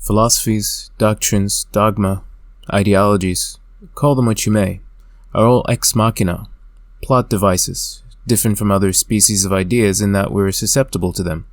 Philosophies, doctrines, dogma, ideologies, call them what you may, are all ex machina, plot devices, different from other species of ideas in that we're susceptible to them,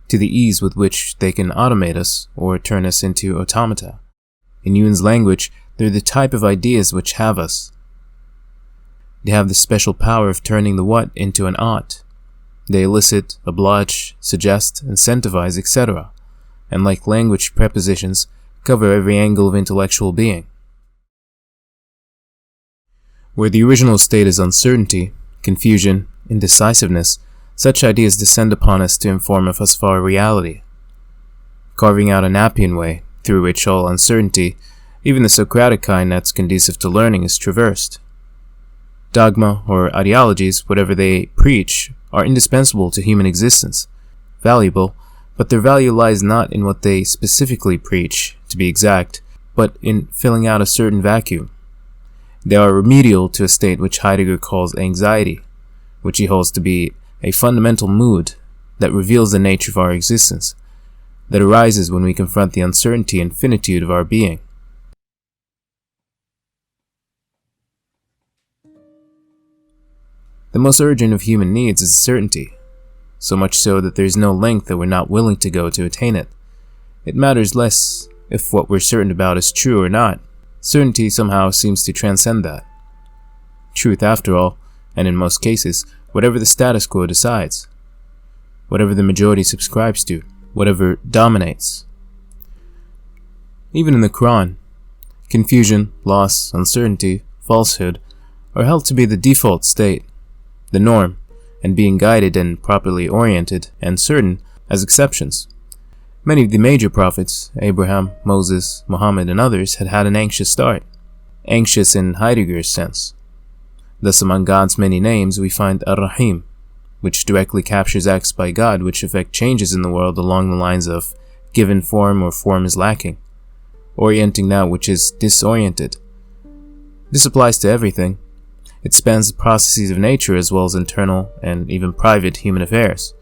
to the ease with which they can automate us or turn us into automata. In Yuan's language, they're the type of ideas which have us. They have the special power of turning the what into an ought. They elicit, oblige, suggest, incentivize, etc., and like language prepositions, cover every angle of intellectual being. Where the original state is uncertainty, confusion, indecisiveness, such ideas descend upon us to inform of us of our reality, carving out a Napian way through which all uncertainty, even the Socratic kind that's conducive to learning, is traversed. Dogma or ideologies, whatever they preach, are indispensable to human existence, valuable, but their value lies not in what they specifically preach, to be exact, but in filling out a certain vacuum. They are remedial to a state which Heidegger calls anxiety, which he holds to be a fundamental mood that reveals the nature of our existence, that arises when we confront the uncertainty and finitude of our being. The most urgent of human needs is certainty, so much so that there is no length that we're not willing to go to attain it. It matters less if what we're certain about is true or not. Certainty somehow seems to transcend that. Truth, after all, and in most cases, whatever the status quo decides, whatever the majority subscribes to, whatever dominates. Even in the Quran, confusion, loss, uncertainty, falsehood are held to be the default state, the norm, and being guided and properly oriented and certain as exceptions. Many of the major prophets, Abraham, Moses, Muhammad, and others, had had an anxious start, anxious in Heidegger's sense. Thus, among God's many names, we find Ar-Rahim, which directly captures acts by God which effect changes in the world along the lines of given form or form is lacking, orienting that which is disoriented. This applies to everything. It spans the processes of nature as well as internal and even private human affairs.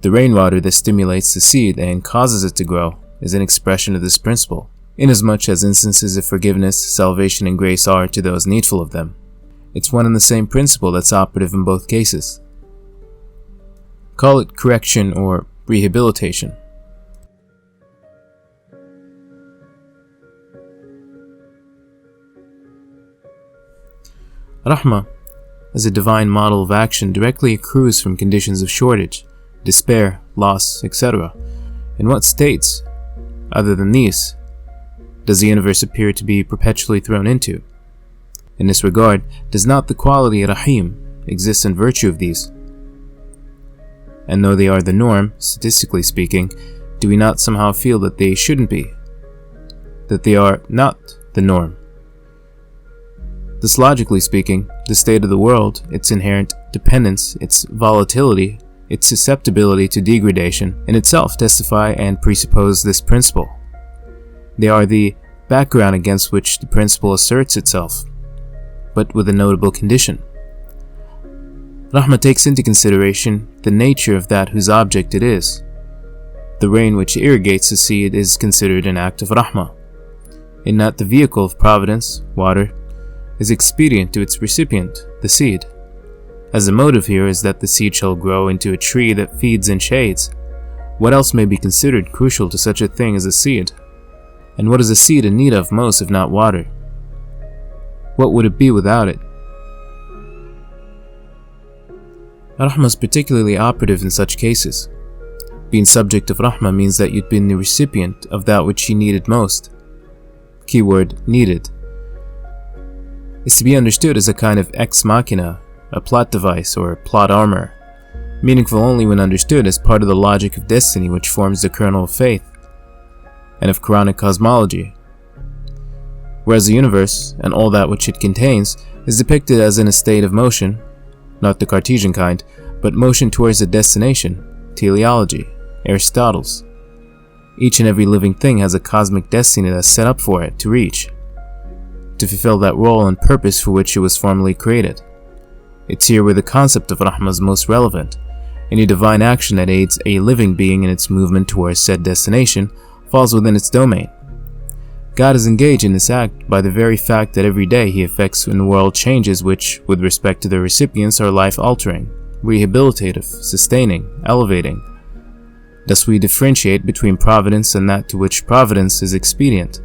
The rainwater that stimulates the seed and causes it to grow is an expression of this principle, inasmuch as instances of forgiveness, salvation, and grace are to those needful of them. It's one and the same principle that's operative in both cases. Call it correction or rehabilitation. Rahma, as a divine model of action, directly accrues from conditions of shortage, despair, loss, etc. In what states, other than these, does the universe appear to be perpetually thrown into? In this regard, does not the quality Rahim exist in virtue of these? And though they are the norm, statistically speaking, do we not somehow feel that they shouldn't be? That they are not the norm? Thus, logically speaking, the state of the world, its inherent dependence, its volatility, its susceptibility to degradation, in itself testify and presuppose this principle. They are the background against which the principle asserts itself, but with a notable condition. Rahma takes into consideration the nature of that whose object it is. The rain which irrigates the seed is considered an act of Rahma, in that the vehicle of providence, water, is expedient to its recipient, the seed, as the motive here is that the seed shall grow into a tree that feeds and shades. What else may be considered crucial to such a thing as a seed? And what is a seed in need of most if not water? What would it be without it? Rahma is particularly operative in such cases. Being subject of Rahma means that you'd been the recipient of that which you needed most. Keyword needed is to be understood as a kind of ex machina, a plot device or plot armor, meaningful only when understood as part of the logic of destiny which forms the kernel of faith and of Quranic cosmology. Whereas the universe, and all that which it contains, is depicted as in a state of motion, not the Cartesian kind, but motion towards a destination, teleology, Aristotle's. Each and every living thing has a cosmic destiny that's set up for it to reach, to fulfill that role and purpose for which it was formerly created. It's here where the concept of Rahma is most relevant. Any divine action that aids a living being in its movement towards said destination falls within its domain. God is engaged in this act by the very fact that every day He effects in the world changes which, with respect to their recipients, are life-altering, rehabilitative, sustaining, elevating. Thus we differentiate between providence and that to which providence is expedient.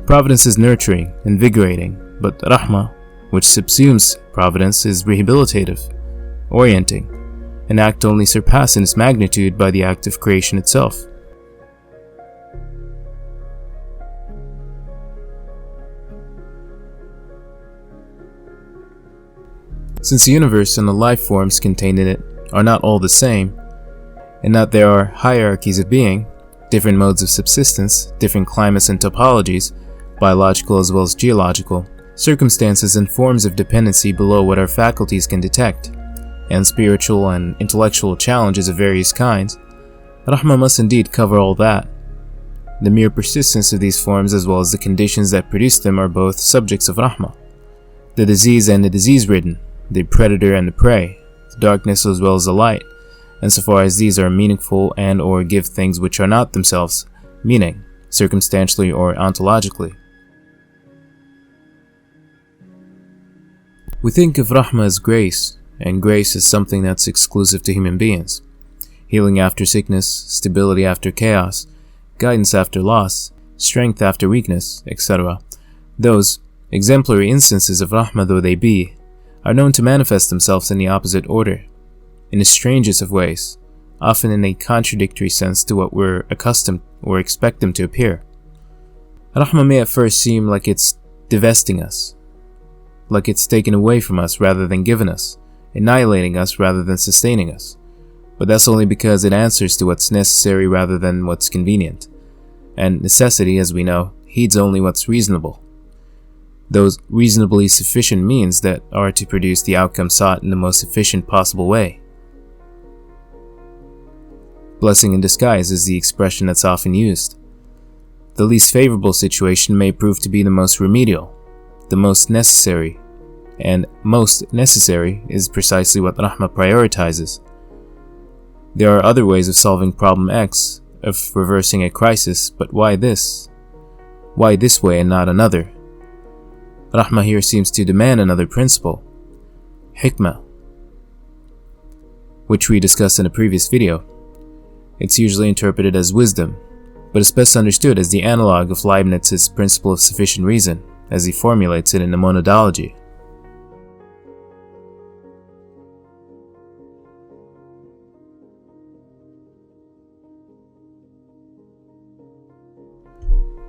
Providence is nurturing, invigorating, but Rahmah, which subsumes providence, is rehabilitative, orienting, an act only surpassed in its magnitude by the act of creation itself. Since the universe and the life forms contained in it are not all the same, and that there are hierarchies of being, different modes of subsistence, different climates and topologies, biological as well as geological, circumstances and forms of dependency below what our faculties can detect, and spiritual and intellectual challenges of various kinds, Rahmah must indeed cover all that. The mere persistence of these forms as well as the conditions that produce them are both subjects of Rahmah. The disease and the disease-ridden, the predator and the prey, the darkness as well as the light, insofar as these are meaningful and or give things which are not themselves meaning, circumstantially or ontologically. We think of Rahmah as grace, and grace is something that's exclusive to human beings. Healing after sickness, stability after chaos, guidance after loss, strength after weakness, etc. Those exemplary instances of Rahmah though they be, are known to manifest themselves in the opposite order, in the strangest of ways, often in a contradictory sense to what we're accustomed or expect them to appear. Rahmah may at first seem like it's divesting us, like it's taken away from us rather than given us, annihilating us rather than sustaining us, but that's only because it answers to what's necessary rather than what's convenient, and necessity, as we know, heeds only what's reasonable. Those reasonably sufficient means that are to produce the outcome sought in the most efficient possible way. Blessing in disguise is the expression that's often used. The least favorable situation may prove to be the most remedial, the most necessary, and most necessary is precisely what Rahmah prioritizes. There are other ways of solving problem X, of reversing a crisis, but why this? Why this way and not another? Rahmah here seems to demand another principle, hikmah, which we discussed in a previous video. It's usually interpreted as wisdom, but it's best understood as the analog of Leibniz's principle of sufficient reason, as he formulates it in the monadology.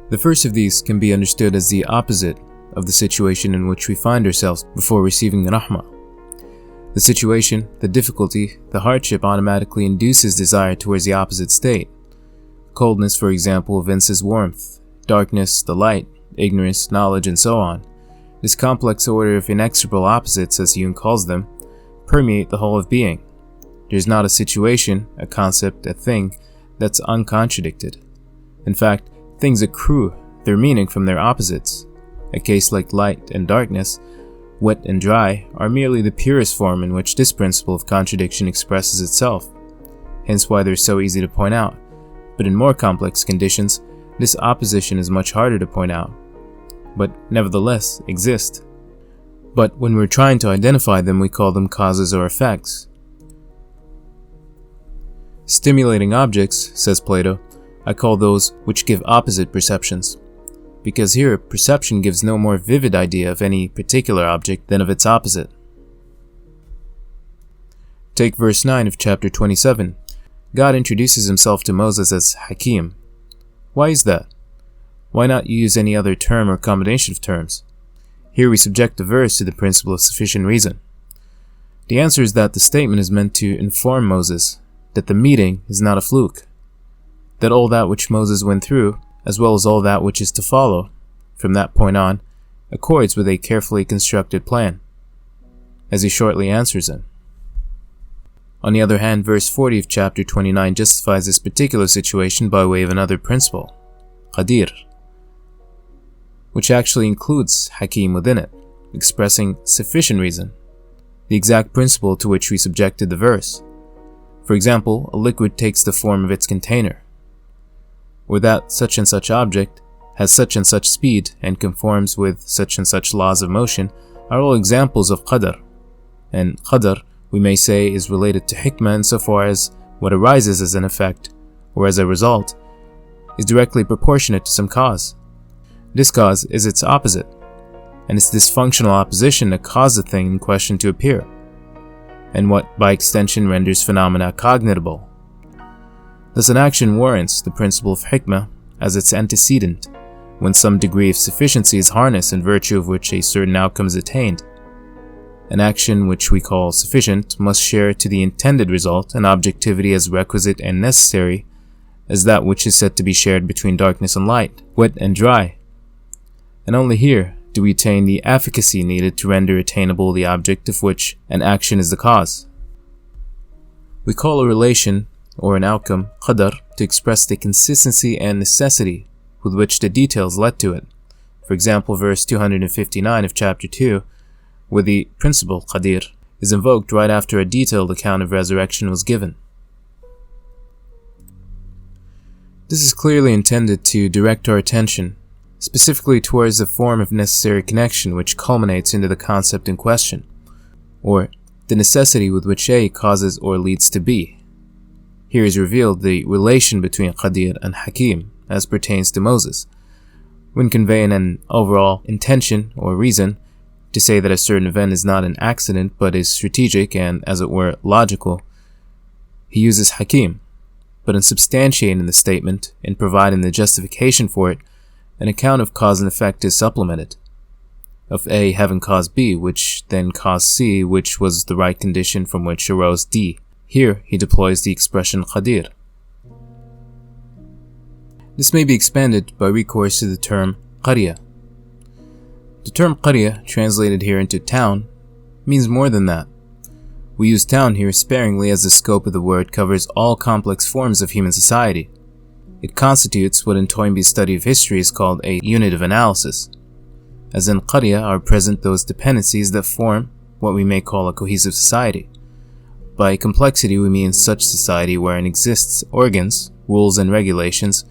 The first of these can be understood as the opposite of the situation in which we find ourselves before receiving Rahmah. The situation, the difficulty, the hardship automatically induces desire towards the opposite state. Coldness, for example, evinces warmth, darkness, the light, ignorance, knowledge, and so on. This complex order of inexorable opposites, as Jung calls them, permeate the whole of being. There's not a situation, a concept, a thing, that's uncontradicted. In fact, things accrue their meaning from their opposites. A case like light and darkness, wet and dry, are merely the purest form in which this principle of contradiction expresses itself, hence why they're so easy to point out. But in more complex conditions, this opposition is much harder to point out, but nevertheless exist. But when we're trying to identify them, we call them causes or effects. Stimulating objects, says Plato, I call those which give opposite perceptions, because here perception gives no more vivid idea of any particular object than of its opposite. Take verse 9 of chapter 27. God introduces himself to Moses as Hakim. Why is that? Why not use any other term or combination of terms? Here we subject the verse to the principle of sufficient reason. The answer is that the statement is meant to inform Moses that the meeting is not a fluke, that all that which Moses went through, as well as all that which is to follow, from that point on, accords with a carefully constructed plan, as he shortly answers it. On the other hand, verse 40 of chapter 29 justifies this particular situation by way of another principle, Qadir, which actually includes Hakim within it, expressing sufficient reason, the exact principle to which we subjected the verse. For example, a liquid takes the form of its container. or that such and such object has such and such speed and conforms with such and such laws of motion are all examples of qadr. And qadr, we may say, is related to hikmah insofar as what arises as an effect, or as a result, is directly proportionate to some cause. This cause is its opposite, and it's this functional opposition that caused the thing in question to appear, and what by extension renders phenomena cognitable. Thus an action warrants the principle of hikmah as its antecedent, when some degree of sufficiency is harnessed in virtue of which a certain outcome is attained. An action which we call sufficient must share to the intended result an objectivity as requisite and necessary as that which is said to be shared between darkness and light, wet and dry. And only here do we attain the efficacy needed to render attainable the object of which an action is the cause. We call a relation or an outcome qadr to express the consistency and necessity with which the details led to it. For example, verse 259 of chapter 2, where the principle qadir is invoked right after a detailed account of resurrection was given. This is clearly intended to direct our attention specifically towards the form of necessary connection which culminates into the concept in question, or the necessity with which A causes or leads to B. Here is revealed the relation between Qadir and Hakim as pertains to Moses. When conveying an overall intention or reason to say that a certain event is not an accident but is strategic and, as it were, logical, he uses Hakim, but in substantiating the statement, in providing the justification for it, an account of cause and effect is supplemented, of A having caused B, which then caused C, which was the right condition from which arose D. Here he deploys the expression Qadir. This may be expanded by recourse to the term Qarya. The term Qarya, translated here into town, means more than that. We use town here sparingly as the scope of the word covers all complex forms of human society. It constitutes what in Toynbee's study of history is called a unit of analysis. As in Qarya are present those dependencies that form what we may call a cohesive society. By complexity we mean such society wherein exists organs, rules and regulations,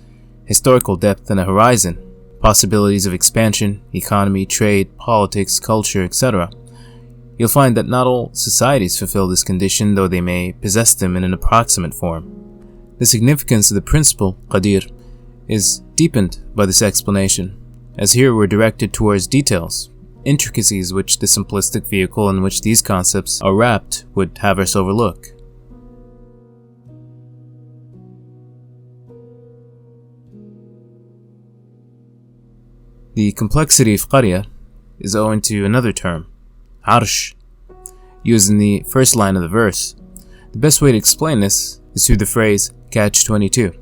historical depth and a horizon, possibilities of expansion, economy, trade, politics, culture, etc. You'll find that not all societies fulfill this condition, though they may possess them in an approximate form. The significance of the principle, Qadir, is deepened by this explanation, as here we're directed towards details, intricacies which the simplistic vehicle in which these concepts are wrapped would have us overlook. The complexity of Qarya is owing to another term, Arsh, used in the first line of the verse. The best way to explain this is through the phrase catch-22,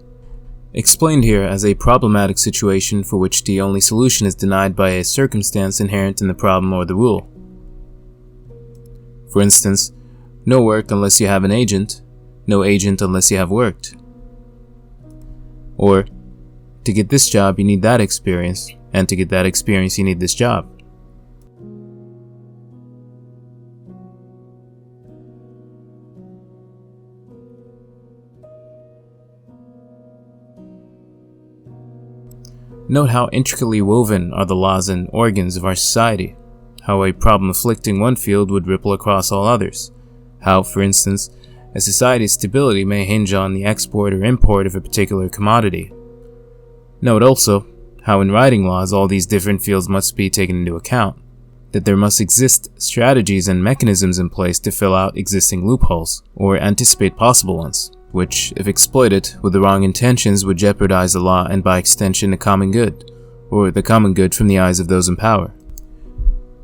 explained here as a problematic situation for which the only solution is denied by a circumstance inherent in the problem or the rule. For instance, no work unless you have an agent, no agent unless you have worked. Or, to get this job you need that experience, and to get that experience you need this job. Note how intricately woven are the laws and organs of our society, how a problem afflicting one field would ripple across all others, how, for instance, a society's stability may hinge on the export or import of a particular commodity. Note also how in writing laws all these different fields must be taken into account, that there must exist strategies and mechanisms in place to fill out existing loopholes, or anticipate possible ones, which, if exploited with the wrong intentions, would jeopardize the law and by extension the common good, or the common good from the eyes of those in power.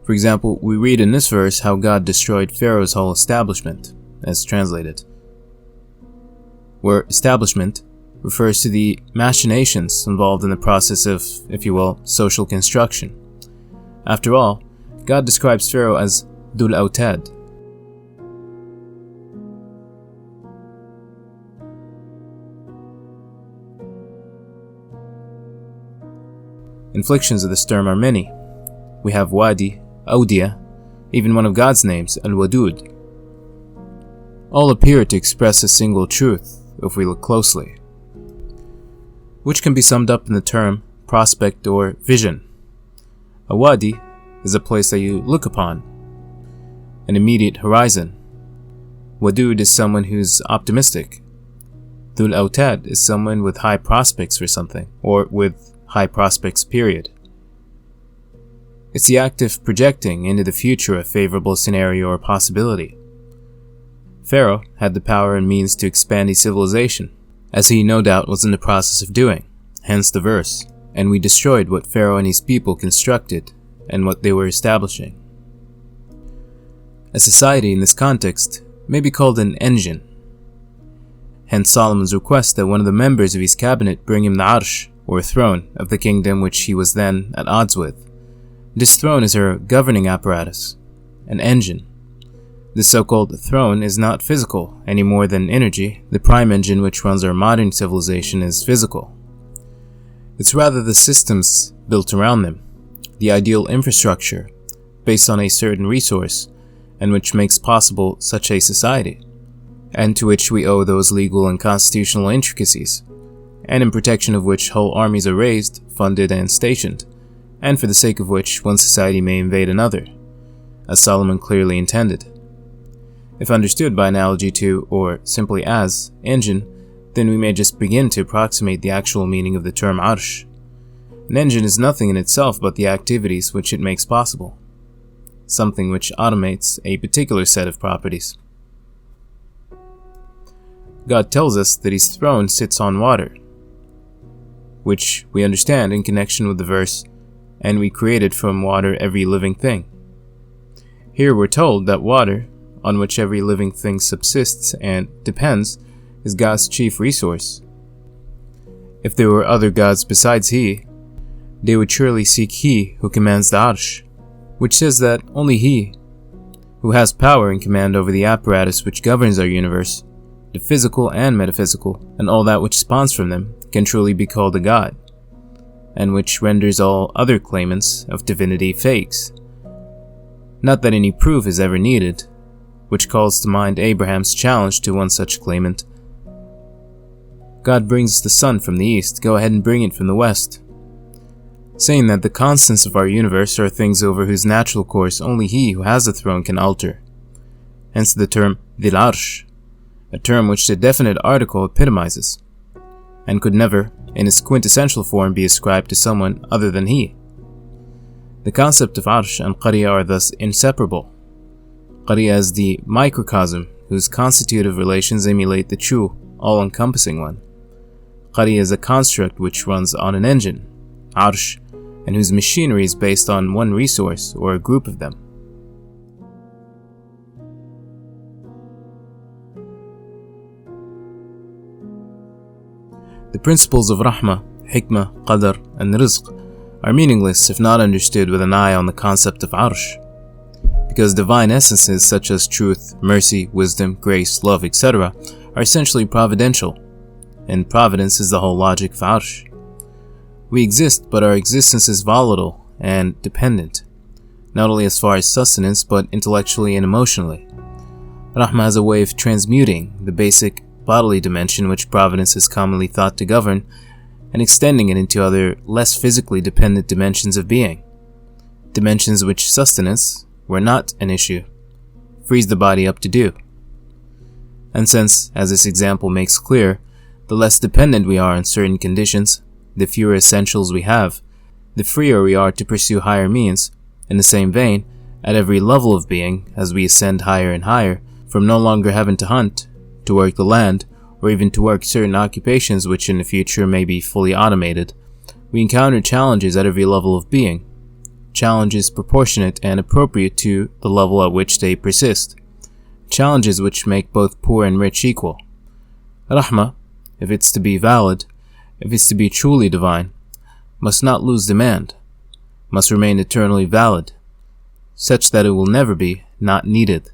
For example, we read in this verse how God destroyed Pharaoh's whole establishment, as translated, where establishment refers to the machinations involved in the process of, if you will, social construction. After all, God describes Pharaoh as Dul Autad. Inflections of this term are many. We have Wadi, Awdiya, even one of God's names, Al-Wadud. All appear to express a single truth if we look closely. which can be summed up in the term prospect or vision. A wadi is a place that you look upon, an immediate horizon. Wadud is someone who's optimistic. Dhul Autad is someone with high prospects for something, or with high prospects, period. It's the act of projecting into the future a favorable scenario or possibility. Pharaoh had the power and means to expand his civilization, as he no doubt was in the process of doing, hence the verse, and we destroyed what Pharaoh and his people constructed and what they were establishing. A society in this context may be called an engine. Hence Solomon's request that one of the members of his cabinet bring him the arsh, or throne, of the kingdom which he was then at odds with. This throne is her governing apparatus, an engine. The so-called throne is not physical any more than energy. The prime engine which runs our modern civilization is physical. It's rather the systems built around them, the ideal infrastructure based on a certain resource, and which makes possible such a society, and to which we owe those legal and constitutional intricacies, and in protection of which whole armies are raised, funded, and stationed, and for the sake of which one society may invade another, as Solomon clearly intended. If understood by analogy to, or simply as, engine, then we may just begin to approximate the actual meaning of the term arsh. An engine is nothing in itself but the activities which it makes possible, something which automates a particular set of properties. God tells us that his throne sits on water, which we understand in connection with the verse, and we created from water every living thing. Here we're told that water, on which every living thing subsists and depends, is God's chief resource. If there were other gods besides he, they would surely seek he who commands the arsh, which says that only he, who has power and command over the apparatus which governs our universe, the physical and metaphysical, and all that which spawns from them, can truly be called a god, and which renders all other claimants of divinity fakes. Not that any proof is ever needed, which calls to mind Abraham's challenge to one such claimant. God brings the sun from the east, go ahead and bring it from the west, saying that the constants of our universe are things over whose natural course only he who has the throne can alter. Hence the term Dhil Arsh, a term which the definite article epitomizes, and could never, in its quintessential form, be ascribed to someone other than he. The concept of Arsh and Qariya are thus inseparable. Qariya is the microcosm whose constitutive relations emulate the true, all-encompassing one. Qariya is a construct which runs on an engine, Arsh, and whose machinery is based on one resource or a group of them. The principles of Rahmah, Hikmah, Qadr, and Rizq are meaningless if not understood with an eye on the concept of Arsh, because divine essences such as truth, mercy, wisdom, grace, love, etc. are essentially providential, and providence is the whole logic of Arsh. We exist, but our existence is volatile and dependent, not only as far as sustenance, but intellectually and emotionally. Rahmah has a way of transmuting the basic bodily dimension which providence is commonly thought to govern, and extending it into other, less physically dependent dimensions of being, dimensions which sustenance, where not an issue, frees the body up to do. And since, as this example makes clear, the less dependent we are on certain conditions, the fewer essentials we have, the freer we are to pursue higher means. In the same vein, at every level of being, as we ascend higher and higher, from no longer having to hunt, to work the land, or even to work certain occupations which in the future may be fully automated, we encounter challenges at every level of being, challenges proportionate and appropriate to the level at which they persist, challenges which make both poor and rich equal. Rahmah, if it's to be valid, if it's to be truly divine, must not lose demand, must remain eternally valid, such that it will never be not needed,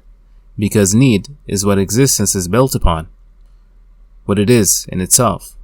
because need is what existence is built upon, what it is in itself.